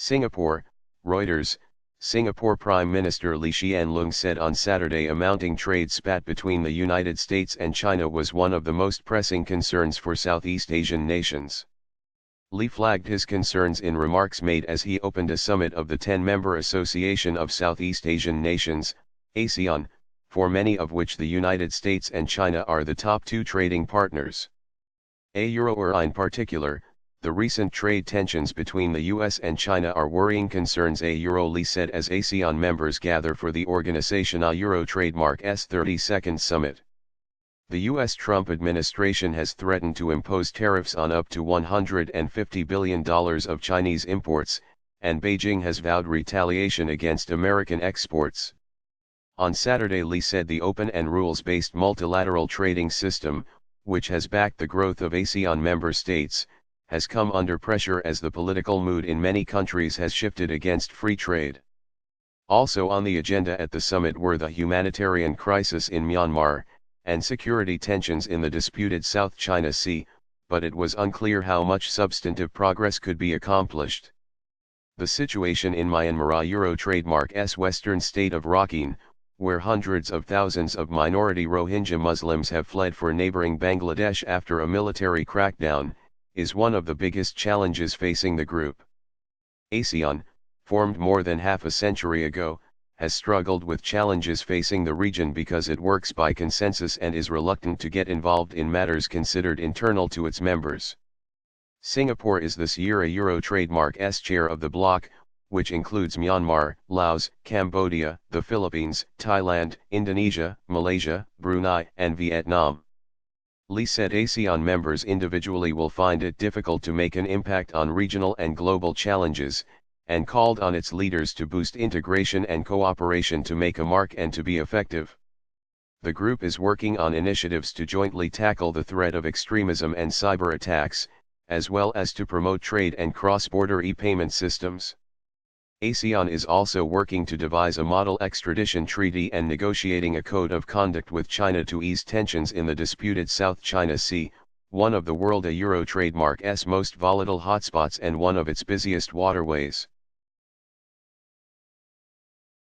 Singapore, Reuters. Singapore Prime Minister Hsien Loong said on Saturday a mounting trade spat between the United States and China was one of the most pressing concerns for Southeast Asian nations. Lee flagged his concerns in remarks made as he opened a summit of the 10-member Association of Southeast Asian Nations, ASEAN, for many of which the United States and China are the top two trading partners. In particular, the recent trade tensions between the US and China are worrying concerns. Lee said as ASEAN members gather for the Organisation Euro Trademark's 32nd summit. The US Trump administration has threatened to impose tariffs on up to $150 billion of Chinese imports, and Beijing has vowed retaliation against American exports. On Saturday, Lee said the open and rules-based multilateral trading system, which has backed the growth of ASEAN member states, has come under pressure as the political mood in many countries has shifted against free trade. Also on the agenda at the summit were the humanitarian crisis in Myanmar, and security tensions in the disputed South China Sea, but it was unclear how much substantive progress could be accomplished. The situation in Myanmar, Euro Trademark's western state of Rakhine, where hundreds of thousands of minority Rohingya Muslims have fled for neighboring Bangladesh after a military crackdown, is one of the biggest challenges facing the group. ASEAN, formed more than half a century ago, has struggled with challenges facing the region because it works by consensus and is reluctant to get involved in matters considered internal to its members. Singapore is this year a Euro Trademark's chair of the bloc, which includes Myanmar, Laos, Cambodia, the Philippines, Thailand, Indonesia, Malaysia, Brunei, and Vietnam. Lee said ASEAN members individually will find it difficult to make an impact on regional and global challenges, and called on its leaders to boost integration and cooperation to make a mark and to be effective. The group is working on initiatives to jointly tackle the threat of extremism and cyber attacks, as well as to promote trade and cross-border e-payment systems. ASEAN is also working to devise a model extradition treaty and negotiating a code of conduct with China to ease tensions in the disputed South China Sea, one of the Euro Trademark's most volatile hotspots and one of its busiest waterways.